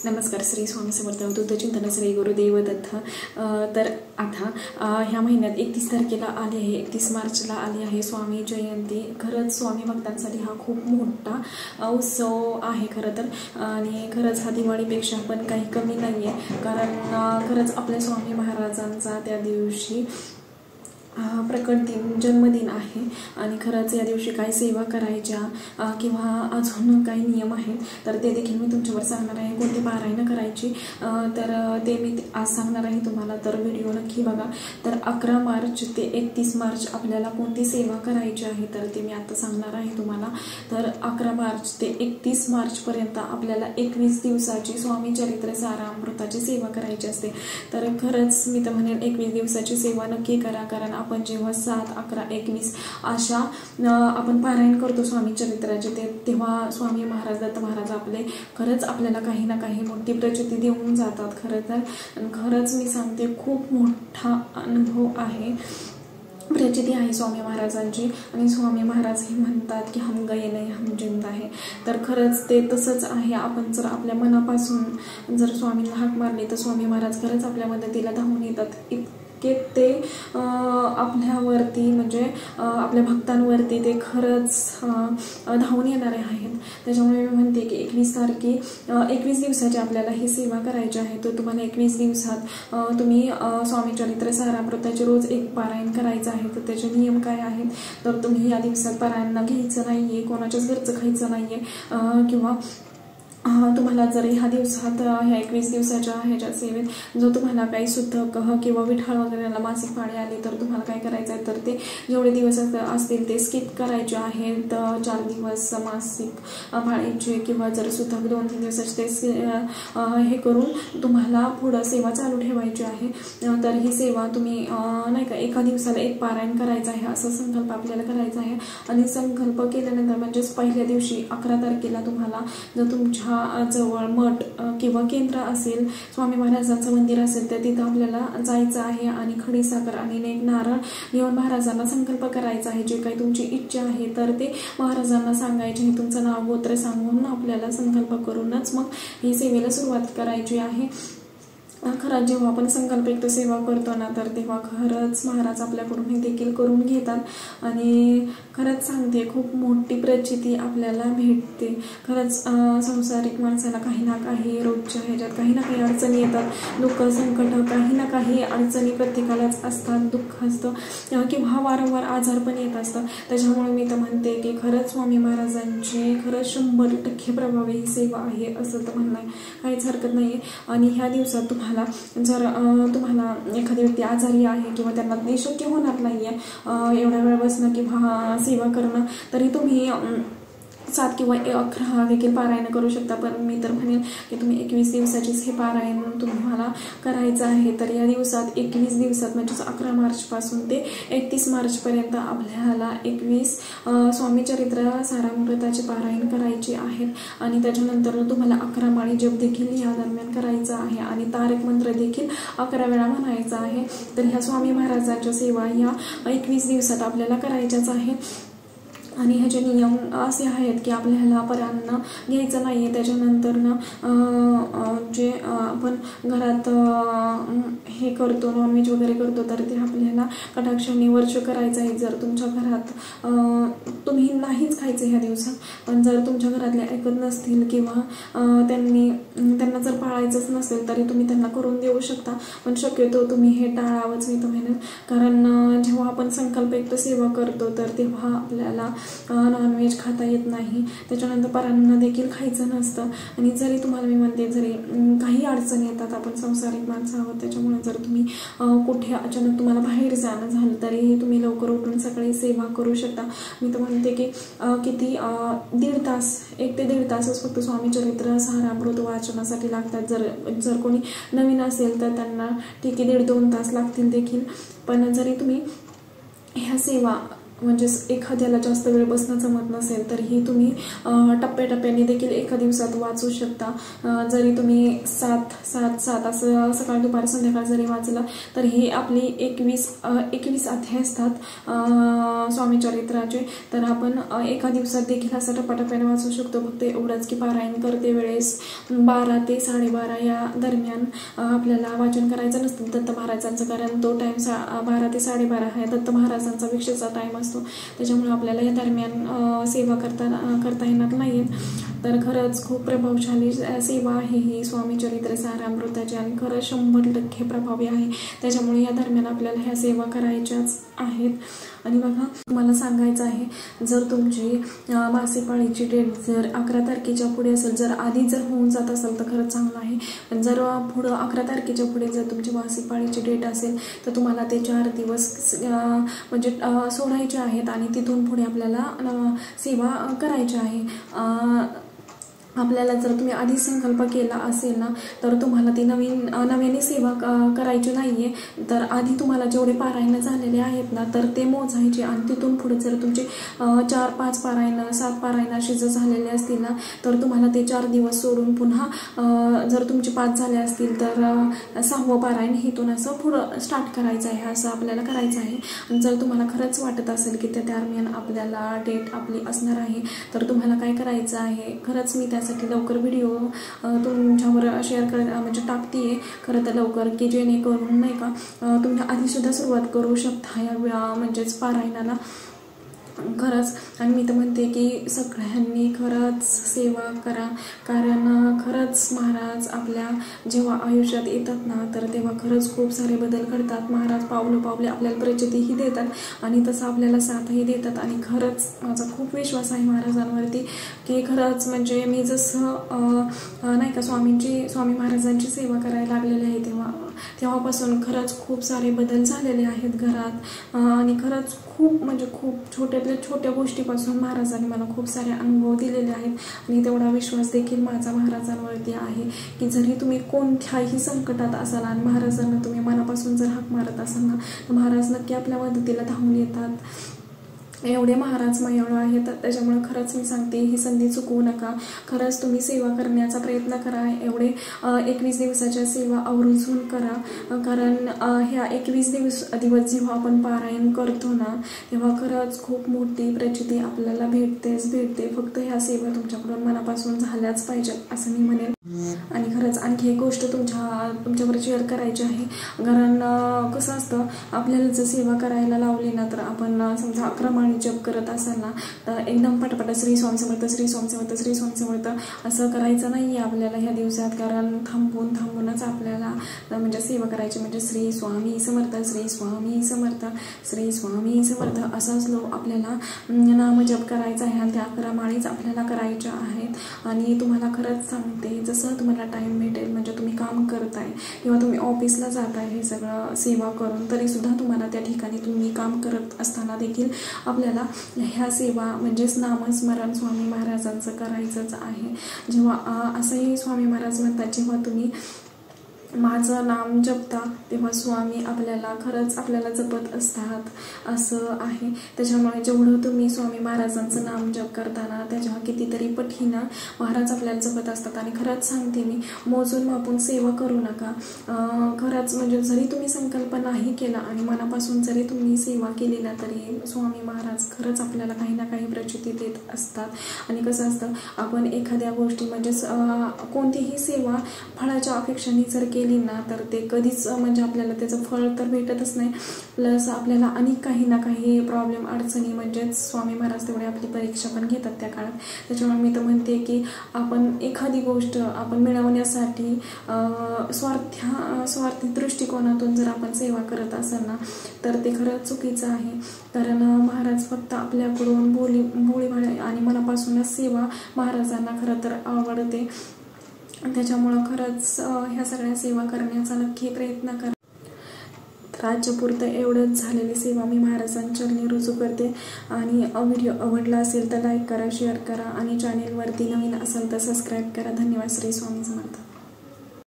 नमस्कार. श्री स्वामी समर्थ अवधूत चिंतन श्री गुरुदेव दत्त. तर आता ह्या महिन्यात 31 तारखेला आली आहे, 31 मार्चला आली आहे स्वामी जयंती. खरंच स्वामी भक्तांसाठी हा खूप मोठा उत्सव आहे खरं तर. आणि खरंच हा दिवाळीपेक्षा पण काही कमी नाही आहे, कारण खरंच आपल्या स्वामी महाराजांचा त्या दिवशी प्रकट दिन, जन्मदिन आहे. आणि खरंच या दिवशी काय सेवा करायच्या किंवा अजून काही नियम आहेत तर ते देखील मी तुमच्यावर सांगणार आहे. कोणती पारायण करायची तर ते मी आज सांगणार आहे तुम्हाला, तर व्हिडिओ नक्की बघा. तर 11 मार्च ते 31 मार्च आपल्याला कोणती सेवा करायची आहे तर ते मी आता सांगणार आहे तुम्हाला. तर 11 मार्च ते 31 मार्चपर्यंत आपल्याला 21 दिवसाची स्वामी चरित्र सारामृताची सेवा करायची असते. तर खरंच मी तर म्हणेन 21 दिवसाची सेवा नक्की करा, कारण आपण जेव्हा 7, 11, 21 अशा आपण पारायण करतो स्वामी चरित्राचे तेव्हा स्वामी महाराज, दत्त महाराज आपले खरंच आपल्याला काही ना काही मोठी प्रचिती देऊन जातात. खरं तर खरंच मी सांगते, खूप मोठा अनुभव आहे, प्रचिती आहे स्वामी महाराजांची. आणि स्वामी महाराज हे म्हणतात की हम गए नहीं हम जिंदा है. तर खरंच ते तसंच आहे. आपण जर आपल्या मनापासून जर स्वामींना हाक मारली तर स्वामी महाराज खरंच आपल्या मदतीला धावून येतात. की ते आपल्यावरती म्हणजे आपल्या भक्तांवरती ते खरंच धावून येणारे आहेत. त्याच्यामुळे मी म्हणते की 21 दिवसाची आपल्याला ही सेवा करायची आहे. तर तुम्हाला 21 दिवसात तुम्ही स्वामी चरित्र सारामृताचे रोज एक पारायण करायचं आहे. तर त्याचे नियम काय आहेत तर तुम्ही या दिवसात पारायण घ्यायचं नाहीये, कोणाच्याच घरचं खायचं नाहीये, किंवा तुम्हाला जर ह्या दिवसात ह्या 21 दिवसाच्या ह्याच्या सेवेत जर तुम्हाला काही शुद्ध कह किंवा विठाळ वगैरेला मासिक पाळी आली तर तुम्हाला काय करायचं आहे तर ते जेवढे दिवस असतील ते स्किप करायचे आहेत. 4 दिवस मासिक पाळीचे किंवा जर सुद्धा 2-3 दिवसाचे ते हे करून तुम्हाला पुढं सेवा चालू ठेवायची आहे. तर ही सेवा तुम्ही नाही का एका दिवसाला एक पारायण करायचं आहे असा संकल्प आपल्याला करायचा आहे. आणि संकल्प केल्यानंतर म्हणजेच पहिल्या दिवशी 11 तारखेला तुम्हाला जर तुमच्या जवळ मठ किंवा केंद्र असेल, स्वामी महाराजांचं मंदिर असेल तर तिथं आपल्याला जायचं आहे. आणि खडी साखर आणि एक नारळ घेऊन महाराजांना संकल्प करायचा आहे. जे काही तुमची इच्छा आहे तर ते महाराजांना सांगायचे आहे. तुमचं नाव गोत्र सांगून आपल्याला संकल्प करूनच मग ही सेवेला सुरुवात करायची आहे. खरंच जेव्हा आपण संकल्पयुक्त सेवा करतो ना तर तेव्हा खरंच महाराज आपल्याकडून हे देखील करून घेतात. आणि खरंच सांगते, खूप मोठी प्रचिती आपल्याला भेटते. खरंच संसारिक माणसाला काही ना काही रोजच्या ह्याच्यात काही ना काही अडचणी येतात, दुःख संकट काही ना काही अडचणी प्रत्येकालाच असतात, दुःख असतं किंवा वारंवार आजार पण येत असतं. त्याच्यामुळे मी तर म्हणते की खरंच स्वामी महाराजांची खरंच 100% प्रभावी ही सेवा आहे असं तर म्हणणं काहीच हरकत नाही. आणि ह्या दिवसात तुम्हाला जर तुम्हाला एखादी व्यक्ती आजारी आहे किंवा त्यांना ते शक्य होणार नाहीये एवढ्या वेळ बसणं किंवा सेवा करणं, तरी तुम्ही 7 किंवा 11 देखील पारायण करू शकता. पण मी तर म्हणेन की तुम्ही 21 दिवसाचीच हे पारायण तुम्हाला करायचं आहे. तर या दिवसात 21 दिवसात म्हणजेच 11 मार्चपासून ते 31 मार्चपर्यंत आपल्याला 21 स्वामी चरित्र सारामृताचे पारायण करायचे आहेत. आणि त्याच्यानंतर तुम्हाला 11 माळी जप देखील या दरम्यान करायचा आहे. आणि तारक मंत्र देखील 11 वेळा म्हणायचा आहे. तर ह्या स्वामी महाराजांच्या सेवा ह्या 21 दिवसात आपल्याला करायच्याच आहे. आणि ह्याचे नियम असे आहेत की आपल्याला परान्न घ्यायचं नाही आहे. त्याच्यानंतर जे आपण घरात हे करतो, नॉनव्हेज वगैरे करतो तर ते आपल्याला कटाक्षाने वर्ष करायचं आहे. जर तुमच्या घरात तुम्ही नाहीच खायचं ह्या दिवसात, पण जर तुमच्या घरातले ऐकत नसतील किंवा त्यांना जर पाळायचंच नसेल तरी तुम्ही त्यांना करून देऊ शकता. पण शक्यतो तुम्ही हे टाळावंच मी तर म्हणेन, कारण जेव्हा आपण संकल्पयुक्त सेवा करतो तर तेव्हा आपल्याला नॉनव्हेज खाता येत नाही. त्याच्यानंतर परान्न देखील खायचं नसतं. आणि जरी तुम्हाला मी म्हणते जरी काही अडचणी येतात, आपण संसारिक माणसं आहोत, त्याच्यामुळे जर तुम्ही कुठे अचानक तुम्हाला बाहेर जाणं झालं तरीही तुम्ही लवकर उठून सकाळी सेवा करू शकता. मी तर म्हणते की किती 1.5 तास, 1 ते 1.5 तासच फक्त स्वामी चरित्र सारामृत वाचनासाठी लागतात. जर कोणी नवीन असेल तर त्यांना ठीक आहे 1.5-2 तास लागतील देखील. पण जरी तुम्ही ह्या सेवा म्हणजे एखाद्याला जास्त वेळ बसणं जमत नसेल तर ही तुम्ही टप्प्याटप्प्याने देखील एका दिवसात वाचू शकता. जरी तुम्ही 7 असं सकाळ दुपार संध्याकाळ जरी वाचलं तर ही आपली 21 अध्याय असतात स्वामी चरित्राचे. तर आपण एका दिवसात देखील असं टप्प्याटप्प्याने वाचू शकतो. फक्त एवढंच की पारायण करते वेळेस 12 ते 12:30 या दरम्यान आपल्याला वाचन करायचं नसतं दत्त महाराजांचं, कारण तो टाईम 12 ते 12:30 हा दत्त महाराजांचा भिक्षेचा टाईम असतो. त्याच्यामुळे आपल्याला या दरम्यान सेवा करता येणार नाहीत. तर खरंच खूप प्रभावशाली सेवा आहे ही स्वामी चरित्र सारामृताची आणि खरंच 100% प्रभावी आहे. त्याच्यामुळे या दरम्यान आपल्याला ह्या सेवा करायच्याच आहेत. आणि बघा, मला सांगायचं आहे, जर तुमची मासिक पाळीची डेट जर 11 तारखेच्या पुढे असेल, जर आधी जर होऊन जात असेल तर खरंच चांगलं आहे. पण जर पुढं 11 तारखेच्या पुढे जर तुमची मासिक पाळीची डेट असेल तर तुम्हाला ते 4 दिवस म्हणजे सोडायचे आहेत आणि तिथून पुढे आपल्याला सेवा करायची आहे. आपल्याला जर तुम्ही आधी संकल्प केला असेल ना तर तुम्हाला ती नव्याने सेवा करायची नाहीये. तर आधी तुम्हाला जेवढे पारायण झालेले आहेत ना तर ते मोजायचे आणि तिथून पुढे जर तुमचे 4-5 पारायण 7 पारायण असे जर झालेले असतील ना तर तुम्हाला ते 4 दिवस सोडून पुन्हा जर तुमचे 5 झाले असतील तर 6वं पारायण इथून असं पुढं स्टार्ट करायचं आहे, असं आपल्याला करायचं आहे. आणि जर तुम्हाला खरंच वाटत असेल की त्या दरम्यान आपल्याला डेट आपली असणार आहे तर तुम्हाला काय करायचं आहे, खरंच मी त्यासाठी लवकर व्हिडिओ तुमच्यावर शेअर म्हणजे टाकते खरं तर लवकर, की जेणेकरून नाही का तुम्ही आधीसुद्धा सुरुवात करू शकता या म्हणजेच पारायणाला. खरंच आणि मी तर म्हणते की सगळ्यांनी खरंच सेवा करा, कारण खरंच महाराज आपल्या जेव्हा आयुष्यात येतात ना तर तेव्हा खरंच खूप सारे बदल घडतात. महाराज पावले आपल्याला प्रचितीही देतात आणि तसं आपल्याला साथही देतात. आणि खरंच माझा खूप विश्वास आहे महाराजांवरती की खरंच म्हणजे मी जसं नाही का स्वामी महाराजांची सेवा करायला लागलेली आहे तेव्हापासून खरंच खूप सारे बदल झालेले आहेत घरात. आणि खरंच खूप म्हणजे खूप छोट्या गोष्टीपासून महाराजांनी मला खूप सारे अनुभव दिलेले आहेत. आणि तेवढा विश्वास देखील माझा महाराजांवरती आहे की जरी तुम्ही कोणत्याही संकटात असाल आणि महाराजांना तुम्ही मनापासून जर हाक मारत असाल ना तर महाराज नक्की आपल्या मदतीला धावून येतात. एवढे महाराज मायाळू आहेत. त्याच्यामुळे खरंच मी सांगते ही संधी चुकवू नका. खरंच तुम्ही सेवा करण्याचा प्रयत्न करा. एवढे 21 दिवसाच्या सेवा आवर्जून करा, कारण ह्या 21 दिवस जेव्हा आपण पारायण करतो ना तेव्हा खरंच खूप मोठी प्रचिती आपल्याला भेटते. फक्त ह्या सेवा तुमच्याकडून मनापासून झाल्याच पाहिजेत असं मी म्हणेन. आणि खरंच आणखी एक गोष्ट तुमच्यावर शेअर करायची आहे, कारण कसं असतं आपल्याला जर सेवा करायला लावली ना तर आपण समजा 11 जप करत असाल ना तर एकदम पटापट श्री स्वामी समर्थ श्री स्वामी समर्थ श्री स्वामी समर्थ असं करायचं नाही आहे आपल्याला ह्या दिवसात, कारण थांबूनच आपल्याला म्हणजे सेवा करायची. म्हणजे श्री स्वामी समर्थ श्री स्वामी समर्थ श्री स्वामी समर्थ असाच आपल्याला नामजप करायचा आहे आणि त्या 11 माळीच आपल्याला करायच्या आहेत. आणि तुम्हाला खरंच सांगते जसं तुम्हाला टाईम भेटेल, म्हणजे तुम्ही काम करताय किंवा तुम्ही ऑफिसला जाताय हे सगळं सेवा करून, तरीसुद्धा तुम्हाला त्या ठिकाणी तुम्ही काम करत असताना देखील आपल्याला ह्या सेवा म्हणजेच नामस्मरण स्वामी महाराजांचं करायचंच आहे. जेव्हा असंही स्वामी महाराज म्हणतात जेव्हा तुम्ही माझं नाम जपता तेव्हा स्वामी आपल्याला जपत असतात असं आहे. त्याच्यामुळे जेवढं तुम्ही स्वामी महाराजांचं नाम जप करताना त्याच्या कितीतरी पटीनं महाराज आपल्याला जपत असतात. आणि खरंच सांगते मी, मोजून मापून सेवा करू नका. खरंच म्हणजे जरी तुम्ही संकल्प नाही केला आणि मनापासून जरी तुम्ही सेवा केली ना तरी स्वामी महाराज खरंच आपल्याला काही ना काही प्रचिती देत असतात. आणि कसं असतं आपण एखाद्या गोष्टी म्हणजेच कोणतीही सेवा फळाच्या अपेक्षाने जर केली ना तर ते कधीच म्हणजे आपल्याला त्याचं फळ तर भेटतच नाही, प्लस आपल्याला अनेक काही ना काही प्रॉब्लेम अडचणी म्हणजेच स्वामी महाराज तेवढे आपली परीक्षा पण घेतात त्या काळात. त्याच्यामुळे मी तर म्हणते की आपण एखादी गोष्ट आपण मिळवण्यासाठी स्वार्थी दृष्टिकोनातून जर आपण सेवा करत असाल ना तर ते खरंच चुकीचं आहे. कारण महाराज फक्त आपल्याकडून भोळीभाळी आणि मनापासूनच सेवा महाराजांना खरं तर आवडते. त्याच्यामुळं खरंच ह्या सगळ्या सेवा करण्याचा नक्की प्रयत्न करा. राज्यपुरतं एवढंच झालेली सेवा मी महाराजांचरणी रुजू करते. आणि व्हिडिओ आवडला असेल तर लाईक करा, शेअर करा आणि चॅनेलवरती नवीन असाल तर सबस्क्राईब करा. धन्यवाद. श्री स्वामी समर्थ.